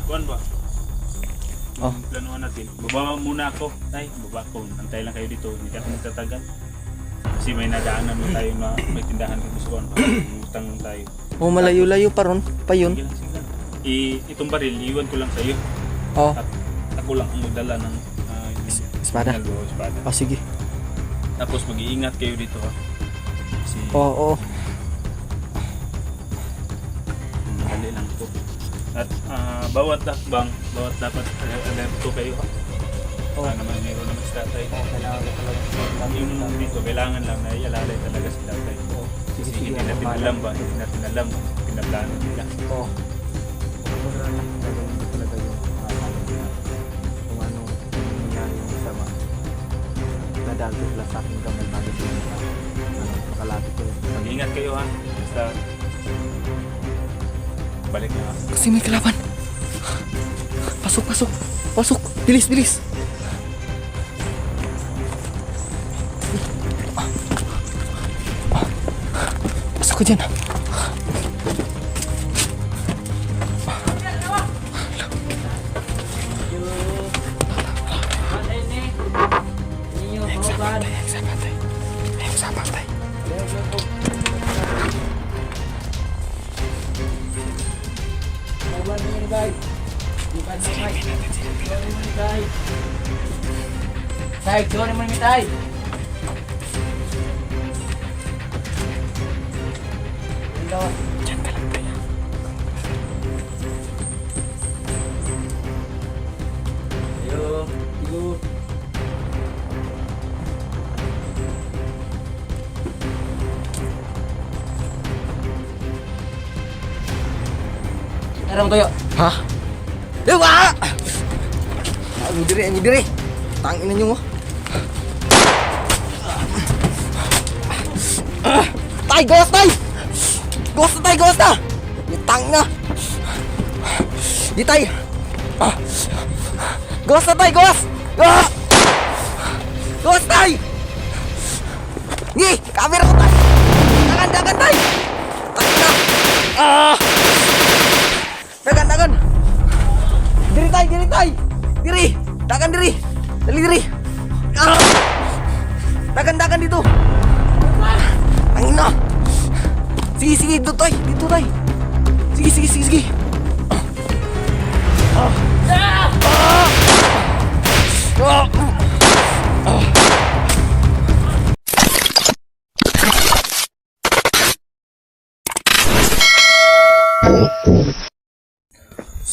Kuan ba? Oh. Planuhan natin. Baba muna ako. Tay, baba ko. Antay lang kayo dito. Hindi ako magtatagal. Kasi may nadaanan mo tayo na may tindahan dito sa kuan. Utang tayo. Oh, malayo-layo pa ron. Pa yun. Sige lang, sige lang. Itong baril, iwan ko lang sa iyo. Oh, At ako lang ang magdala ng espada. espada. Oh, sige. Tapos mag-iingat kayo dito ha. Kasi Oo, oo. madali lang po. At bawat dakbang, bawat dapat alerto kayo ha. Oh. Naman meron naman si tatay. Kailangan talaga. Yung dito, kailangan lang na ialalay talaga si tatay. Kasi hindi natin alam ba, hindi natin alam pinaplano nila. Oo. Talaga yung kung ano nangyari yung sama. Nadalto sila sa aking gamay bago sila makalapit ko yun. Mag-ingat kayo ha. Basta balik na. Kasi may kalaban. Pasok, pasok. Pasok. Bilis, bilis. Pasok ka dyan. Tay, sorry mo ni tay. Hello. Diyan ka lang tayo. Ayo, ibu. Tarang toyo. Ha? Dewa! Ang diri. Tangin na nyo mo. Tay, ghost, tay! Ghost na, tay, ghost na! Tang na! Di, tay! Ghost na, tay, ghost! Ghost, tay! Ngi! Camera ko, tay! Dagan, tay! Tang na! Dagan! Diri, tay! Diri! Dagan, diri! Dali, diri! Dagan dito! Ang ina! Sige, dito, tay! Sige!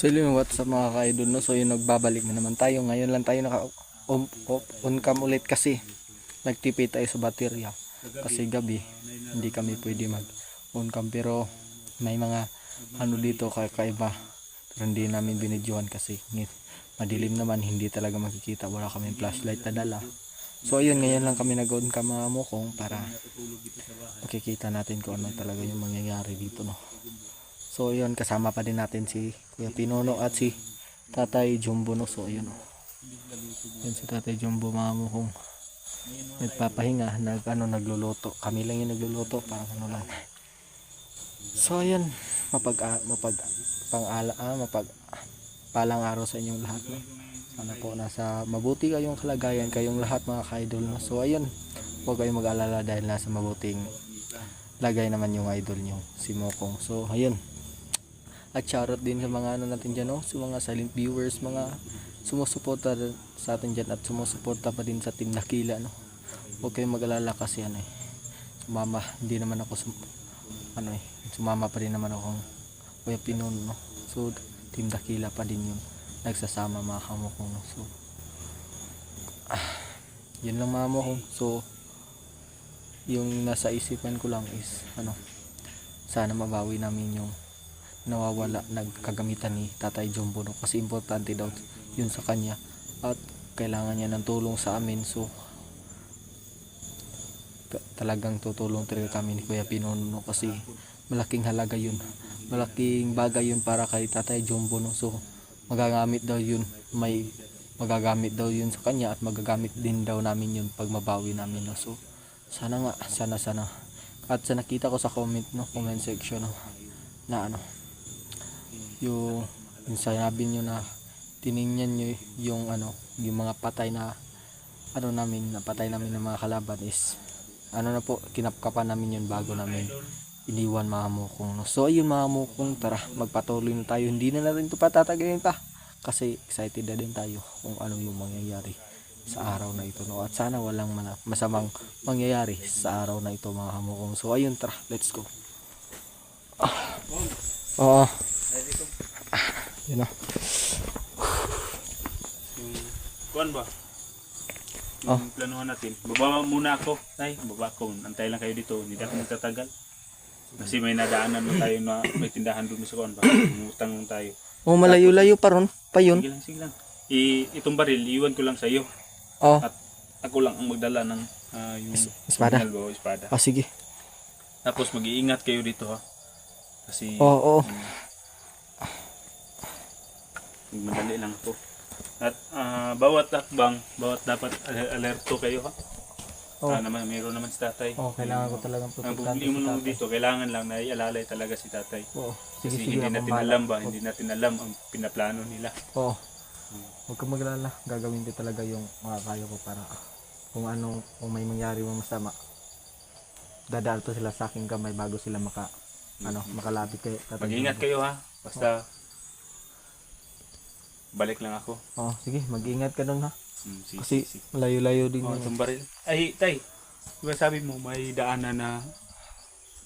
So yun, what's up mga ka-idol, no? So yun, nagbabalik na naman tayo. Ngayon lang tayo on cam ulit kasi nagtipid tayo sa baterya. Kasi gabi, hindi kami pwede mag on cam, pero may mga ano dito kakaiba. Pero hindi namin binidyohan kasi madilim naman, hindi talaga makikita. Wala kaming flashlight na dala. So ayun, ngayon lang kami nag-on cam mga mukong para makikita natin kung ano talaga yung mangyayari dito, no? So yun, kasama pa din natin si Kuya Pinono at si Tatay Jumbo, no? So yun, yun si Tatay Jumbo mga mukong nagpapahinga, nagluluto. Kami lang yung nagluluto, parang ano lang. So yun, palang araw sa inyong lahat, no? Sana po nasa mabuti kayong kalagayan kayong lahat mga ka-idol, no? So ayun, huwag kayong mag-alala dahil nasa mabuting lagay naman yung idol nyo, si Mokong. So ayun, at shoutout din sa mga ano natin dyan, no? Sa mga silent viewers, mga sumusuporta sa atin dyan at sumusuporta pa din sa Team Dakila, no? Huwag kayong mag-alala kasi sumama, hindi naman ako sumama pa din naman akong Kuya Pinono, no? So Team Dakila pa din yung nagsasama mga kamukong, no? So yun lang mga mukong. So yung nasa isipan ko lang is sana mabawi namin yung nawawala nagkagamitan ni Tatay Jumbo, no? Kasi importante daw yun sa kanya at kailangan niya ng tulong sa amin. So talagang tutulong talaga kami ni Kuya Pinono, no? Kasi malaking halaga yun, malaking bagay yun para kay Tatay Jumbo, no? So magagamit daw yun sa kanya at magagamit din daw namin yun pag mabawi namin, no? So sana nga, sana at sa nakita ko sa comment section, no, na yung yung sabi nyo na tiningnan nyo yung yung mga patay na napatay namin ng mga kalaban is na po, kinapkapan namin yun bago namin iniwan mga mukong, no? So ayun mga mukong, tara magpatuloy na tayo, hindi na natin ito patatagalin pa kasi excited na din tayo kung ano yung mangyayari sa araw na ito, no? At sana walang masamang mangyayari sa araw na ito mga mukong. So ayun, tara, let's go. Oo. Yun na. Kuan ba? Oh. Yung planuhan natin. Baba muna ako. Tay, baba ko. Antay lang kayo dito. Hindi ako magtatagal. Kasi may nadaanan mo tayo na may tindahan doon sa kuan ba? Umutang tayo. Oh, malayo-layo pa ron. Pa yun. Sige lang. Itong baril, iwan ko lang sa iyo. Oh. At ako lang ang magdala ng yung Espada. Espada. Ah, sige. Tapos mag-iingat kayo dito ha. Kasi Oo. madali lang po. At bawat akbang, dapat alerto kayo ha. Oh. Naman mayroon naman si tatay. Oh, kailangan ko talagang Ang protektahan problema si mo tatay. dito, kailangan lang na ialalay talaga si tatay. Oo. Kasi Sige, hindi akong natin bahala. alam ba, hindi natin alam ang pinaplano nila. Oo. Huwag kang maglala. Gagawin ko talaga yung makakaya ko para kung may mangyari mo masama, dadaan to sila sa aking kamay bago sila makalapit kay tatay. Mag-ingat kayo ha. Basta balik lang ako. Oo, sige, mag-ingat ka doon ha. Sige, Kasi sige. malayo-layo din Oh, yun. itong baril. Ay, tay. Diba sabi mo, may daanan na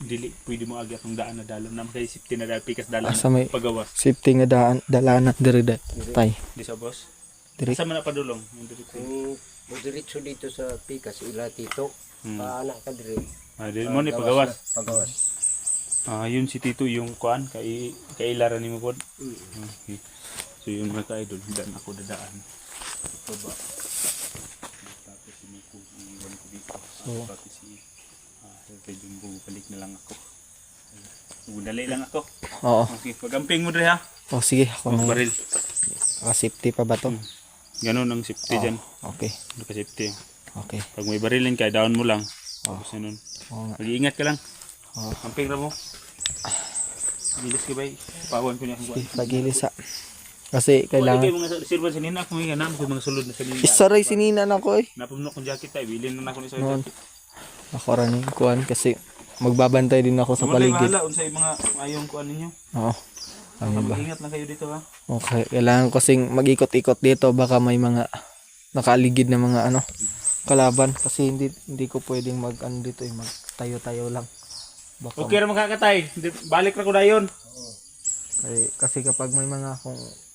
dili, pwede mo agad ang daan na dalan na kay safety na dahil pikas dalan Asa may pagawas. safety nga dalanan diri tay. Di sa boss? Diri. Asa man na padulong? Yung diri. Kung diretso dito sa pikas, ila tito, paanak ka dire. Dili mo ni pagawas. Pagawas. Yun si Tito yung kuan kailaran ni mo pod. Okay. So yun mga ka-idol, daan ako dadaan. Baba. Tapos siniko ang iwan ko dito. Pati si Jumbo, balik na lang ako. Dali lang ako. Oo. Okay, pagamping mo dre ha. Oh, sige, ako na. Baril. Safety pa ba to? Ganon ang safety dyan. Okay. Naka-safety. Okay. Pag may barilin ka, down mo lang. Tapos yun. Oo nga. Mag-iingat ka lang. Oo. Amping ra mo. Bilis ka ba? Pawan ko niya kung kuan. Pagilis ha. Kasi Kailangan. kailangan. Mga reserva sa nina, kung nga namin mga sulod na sa nina. Isaray sinina na ko eh. Napamno kong jacket tayo, bilhin na ako ni sa Noon. jacket. Ako rin kuan kasi magbabantay din ako sa Paligid. paligid. Wala, unsay mga ayong kuan ninyo. Oo. Ano ba? Mag-ingat lang kayo dito ha. Okay, kailangan kasing mag-ikot-ikot dito baka may mga nakaaligid na mga kalaban kasi hindi ko pwedeng dito magtayo-tayo lang. Baka Okay ra makakatay. Balik ra ko dayon. kasi kapag may mga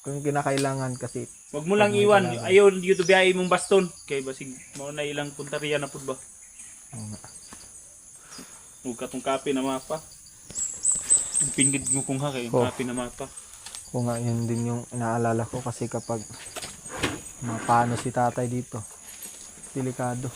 kung kinakailangan kasi Wag mo lang iwan. Ayaw dito biyahe mong baston. Kay basig mo na ilang punteriya na pud ba. Oo nga. Huwag ka tong kape na mapa. Ang pinggid mo kung ha kay Oh. kape na mapa. kung nga yun din yung inaalala ko kasi kapag mapano si tatay dito delikado.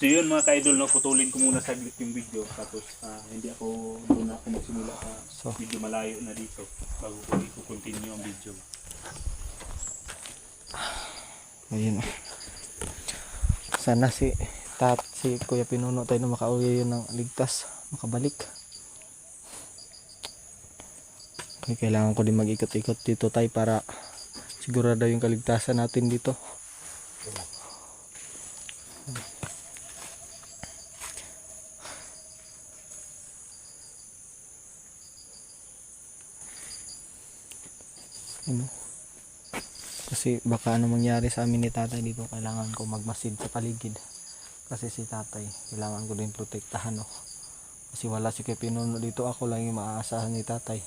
So yun mga ka-idol, no, putulin ko muna saglit yung video tapos hindi ako doon ako magsimula sa video malayo na dito bago ko i-continue ang video. Ayun. Sana si Kuya Pinuno tayo na makauwi yun ng ligtas, makabalik. Okay, kailangan ko din mag-ikot-ikot dito tayo para sigurado yung kaligtasan natin dito. Kasi baka mangyari sa amin ni tatay dito, kailangan ko magmasid sa paligid kasi si tatay kailangan ko din protektahan kasi wala si Kuya Pinuno dito, ako lang yung maaasahan ni tatay.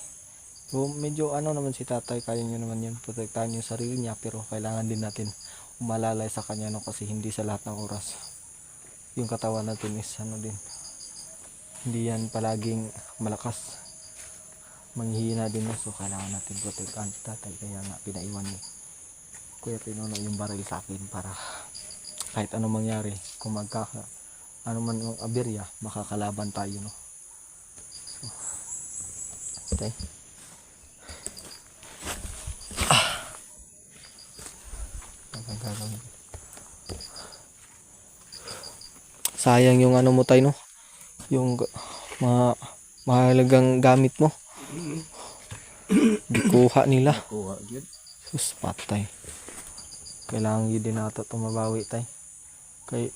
So medyo naman si tatay, kaya nyo naman yun, protektahan yung sarili niya, pero kailangan din natin umalalay sa kanya kasi hindi sa lahat ng oras yung katawan natin is din, hindi yan palaging malakas, manghihina din so kailangan natin protektahan si tatay. Kaya nga pinaiwan ni Kuya Pinuno yung baril sa akin para kahit anong mangyari, kung ano man yung aberya, makakalaban tayo so, okay. Sayang yung mo tayo yung mga mahalagang gamit mo. Hindi ko Kuha nila. Kuha yun. Sus, patay. Kailangan yun din nato tumabawi tay. Kay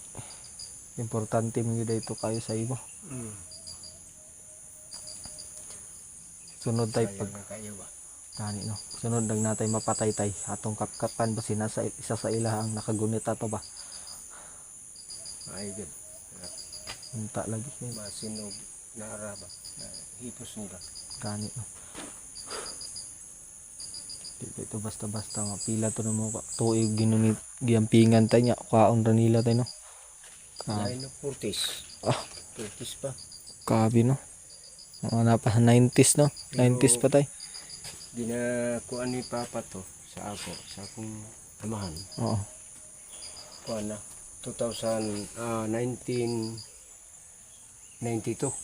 importante mo yun ito kayo sa imo. Sunod tay pag Sayang na kayo ba? gani no. Sunod nag natay mapatay tay. Atong kapkapan ba sinasa isa sa ilahang nakagunit ato ba. Ay, good. Unta lagi Masinog na araba. Hipos nila. gani no. Di ba ito basta-basta mapila to mo tuig ginunit giampingan tay nya kaon ra nila tay no. Lain na 40s. Ah. 40s pa. Kabi no. Mga pa 90s no. 90s pa tay. Dinakuan ni Papa to sa ako, sa akong amahan. Oo. Kuan na. 1992.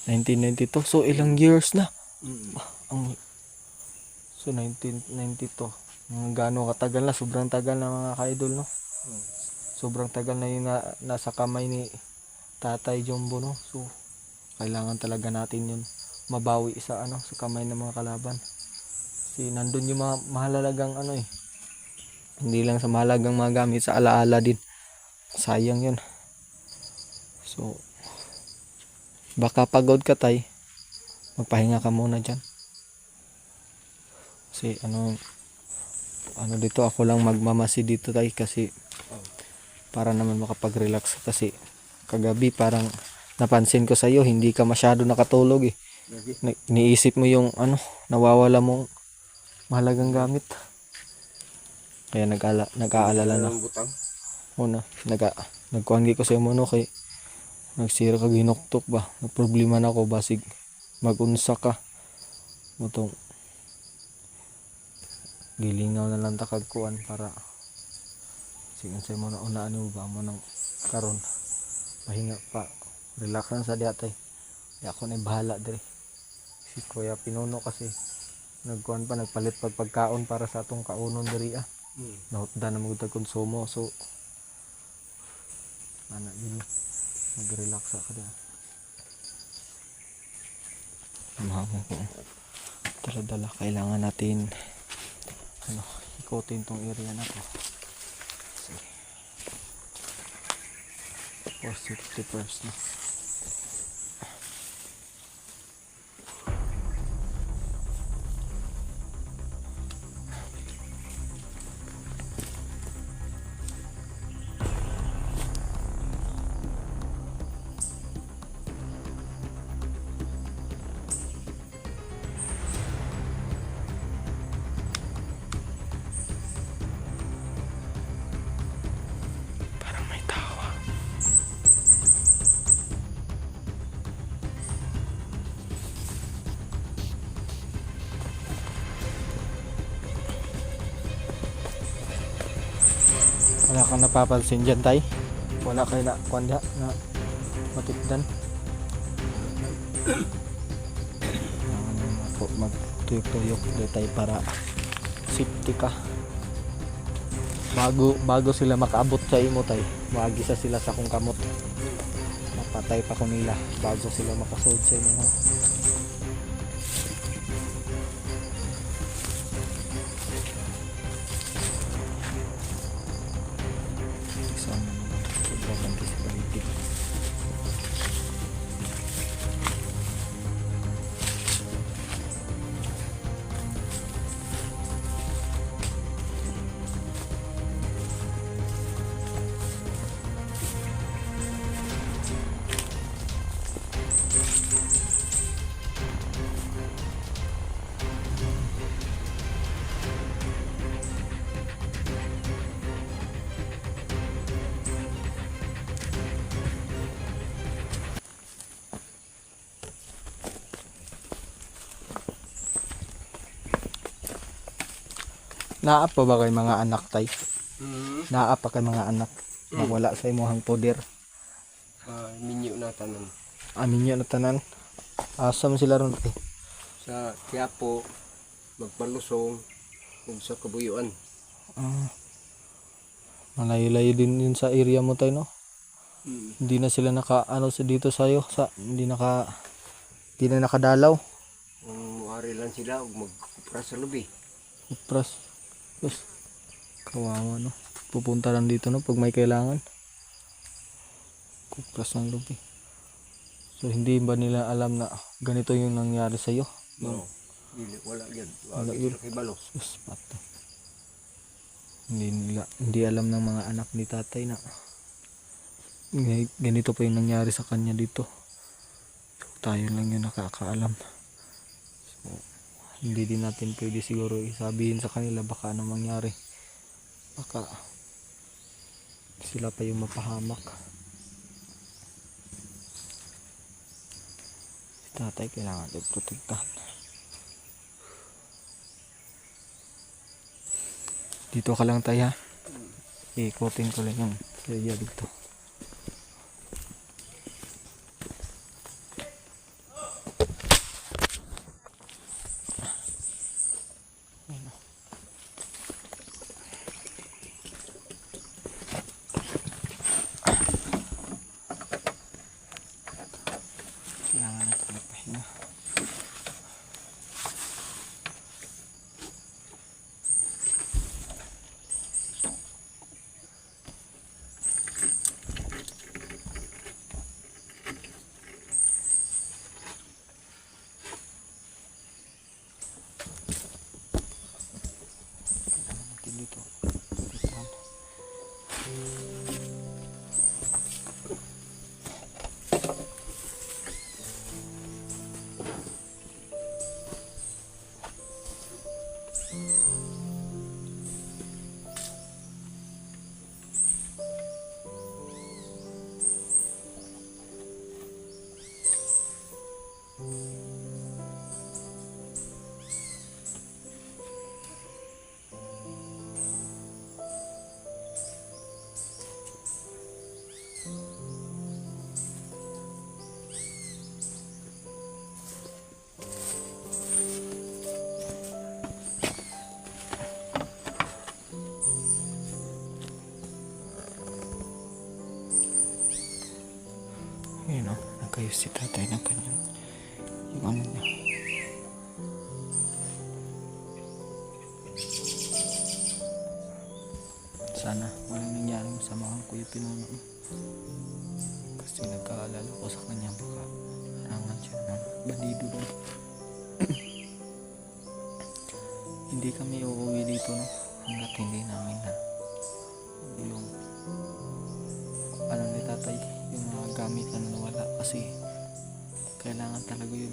1992. So ilang years na? Mm. Ang so 1992. Mga gaano katagal na, sobrang tagal na mga ka-idol no. Sobrang tagal na yung nasa kamay ni Tatay Jumbo no. So kailangan talaga natin yun mabawi sa ano sa kamay ng mga kalaban. Kasi nandun yung mga mahalagang ano eh. Hindi lang sa mahalagang mga gamit, sa alaala din. Sayang yun. So baka pagod ka tay, magpahinga ka muna dyan. Kasi ano dito ako lang magmamasi dito tay kasi para naman makapag-relax kasi kagabi parang napansin ko sa iyo hindi ka masyado nakatulog eh. Niisip mo yung ano nawawala mong mahalagang gamit. Kaya nag-aalala na. Butang. Una, nagkuhan ko sa mo no kay nagsira ka ginuktok ba. Nagproblema na ako basig magunsa ka. Motong gilingaw na lang takag kuan para sige sa mo na unaan mo ba mo nang karon pahinga pa relax lang sa diatay. Ya ako na bahala dire. Si Kuya Pinuno kasi nagkuhan pa nagpalit pagkaon para sa atong kaunon diri ah. Nahutda na magud konsumo so ana yun mag-relax ka diyan. Mahapon ko. Dala kailangan natin ano ikutin tong area na to. For safety first no. Parang may tawa. Wala kang napapansin dyan tay? Wala kayo na kwanda na matipdan? Magtuyok-tuyok ulit tayo para safety ka. Bago sila makaabot sa imo tay, maagisa sila sa kung kamot. Mapatay pa ko nila bago sila makasud sa imo. Naa pa ba kay mga anak tay? Naa pa kay mga anak na wala sa imong poder? Minyo na tanan. Amin niya na tanan. Asa man sila ron tay? Sa Quiapo, Magpalusong, ug sa Kabuyuan. Malayo-layo din yun sa area mo tay no? Hindi na sila naka ano sa dito sayo sa hindi na nakadalaw. Kung Mari lang sila og magkupra sa lubi. Kupras. Tapos, kawawa no. Pupunta lang dito no pag may kailangan. Kupras ng lubi. So hindi ba nila alam na ganito yung nangyari sa'yo? No. Dili wala gyud. Wala Wala gyud. gyud kay balo. Sus, pato. Hindi alam ng mga anak ni tatay na ganito pa yung nangyari sa kanya dito. So, tayo lang yung nakakaalam. So, hindi din natin pwede siguro isabihin sa kanila baka anong mangyari. Baka sila pa yung mapahamak. Si tatay kailangan i-protektahan. Dito ka lang tayo ha. Ikotin ko lang yung area dito. Kailangan natin magpahinga. Dito. Ayun o, nagkayos si tatay ng kanyang yung ano niya. Sana walang nangyari sa mga kuya pinuno mo. Kasi nagkaalala ko sa kanya baka harangan siya ng bandido doon. Hindi kami uuwi dito no hanggat hindi namin na yung ano ni tatay yung mga gamit na nawala kasi kailangan talaga yun.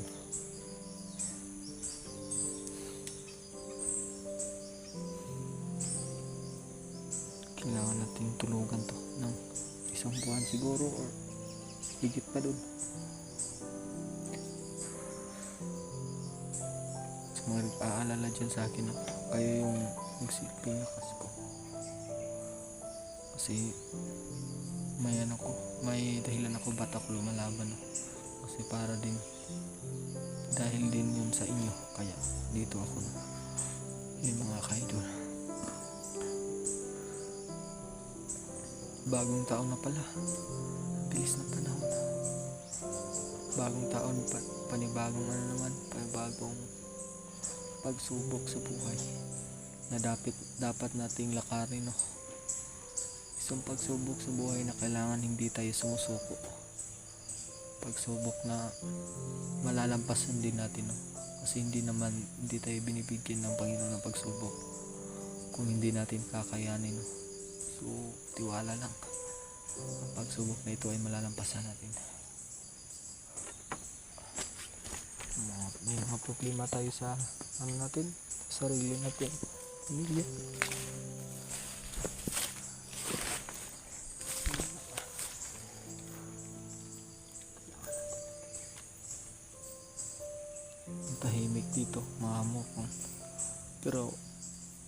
Kailangan natin tulugan to ng isang buwan siguro or higit pa dun. So mga nag-aalala dyan sa akin na kayo yung magpinakas ko kasi may ano ko, may dahilan ako ba't ako lumalaban no? Kasi para din dahil din yun sa inyo kaya dito ako no? Yung mga kaidol, bagong taon na pala, bilis ng panahon, bagong taon panibagong ano naman, panibagong pagsubok sa buhay na dapat nating lakarin no? Isang pagsubok sa buhay na kailangan hindi tayo sumusuko. Pagsubok na malalampasan din natin no? Kasi hindi tayo binibigyan ng Panginoon ng pagsubok kung hindi natin kakayanin no? So tiwala lang, ang pagsubok na ito ay malalampasan natin. May mga problema tayo sa ano natin, sa sarili natin, pamilya. Tahimik dito, mahamok. Pero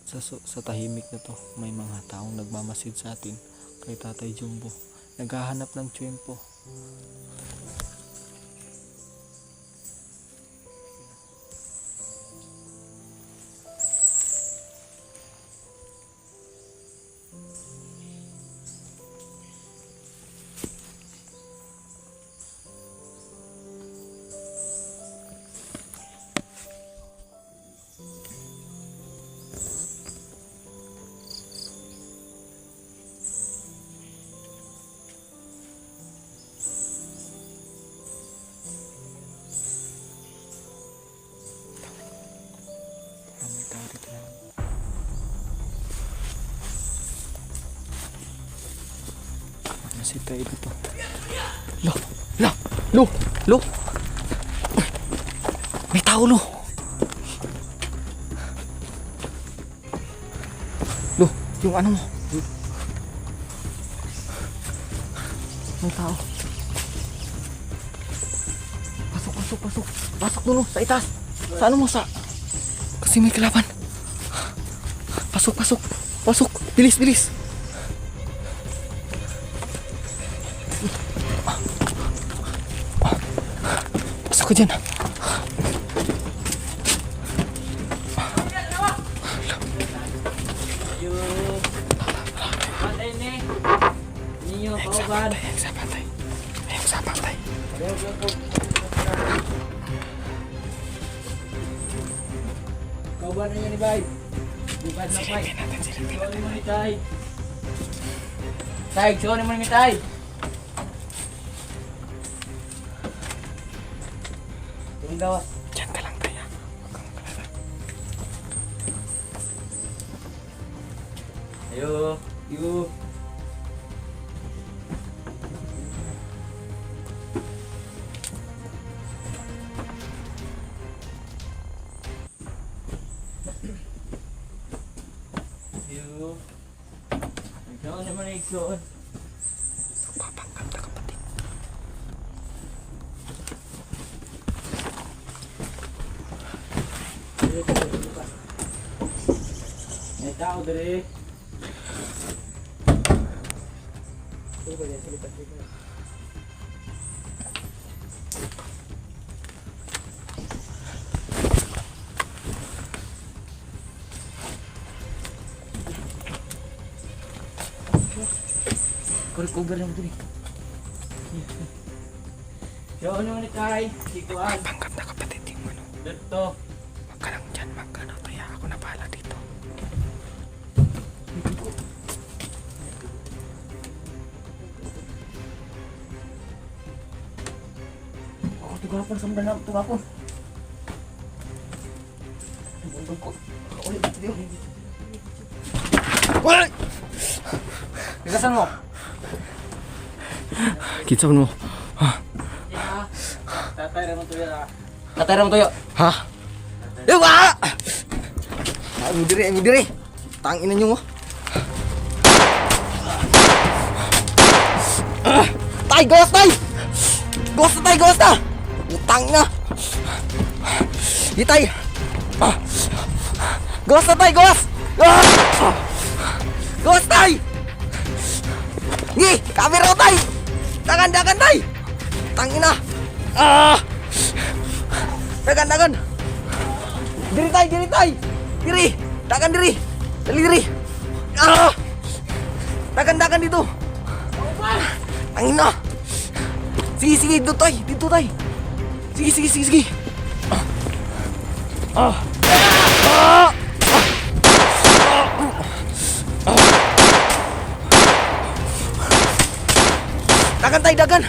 sa tahimik na to, may mga taong nagmamasid sa atin kay Tatay Jumbo. Naghahanap ng tiyempo. kasi tayo dito. Lo! Lo! Lo! Lo! May tao, Lo! Lo! Yung ano mo? May tao. Pasok, pasok, pasok. Pasok dulu, sa itaas. Sa ano mo, sa... Kasi may kalaban. Pasok, pasok. Pasok. Bilis, bilis. Pasok ka dyan. Ayun sa patay. Ayun sa patay. Kauban na yan ni Bay. Bukan na Bay. Silipin natin, silipin natin. Sorry mo ni Tay. Tay, sorry mo ni Tay. Yung gawas. Diyan ka lang tayo. Ayo, yuk. Yuk. Ikaw naman ikon. Papangkat na kapatid. May tao dere. Cover lang diri. Yo, ano ni Tay? Sikuan. Papangkat na kapatid yung ano. Dito. Wag ka lang dyan, magkano tayo. Ako na bahala dito. Ako tugapon sa mga tugapon. Tugapon ko. Ulit dito. Wala! Bigasan mo. Kitsa mo. Tatay ramon tuyo na. Tatay ramon tuyo. Ha? Ewa! Ang diri. Tangina nyo mo. Tay, gawas tay! Gawas na tay, gawas na! Utang na! Di tay! Gawas na tay, gawas! Gawas tay! Gi! Kamera ko tay! Dagan tay! Tangina! Dagan! Diri tay! Diri! Dagan diri! Dali diri! Dagan dito! Tangina! Sige, dito tay! Sige! Dagan tay, dagan!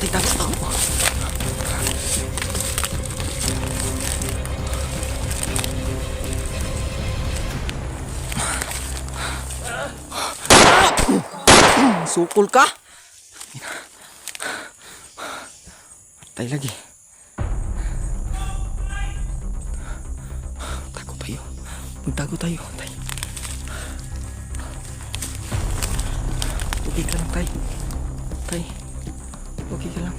Tay, dagan ako. Sukul ka? Tay lagi. Magtago tayo, tay. Okay ka lang, tay. Okay ka lang.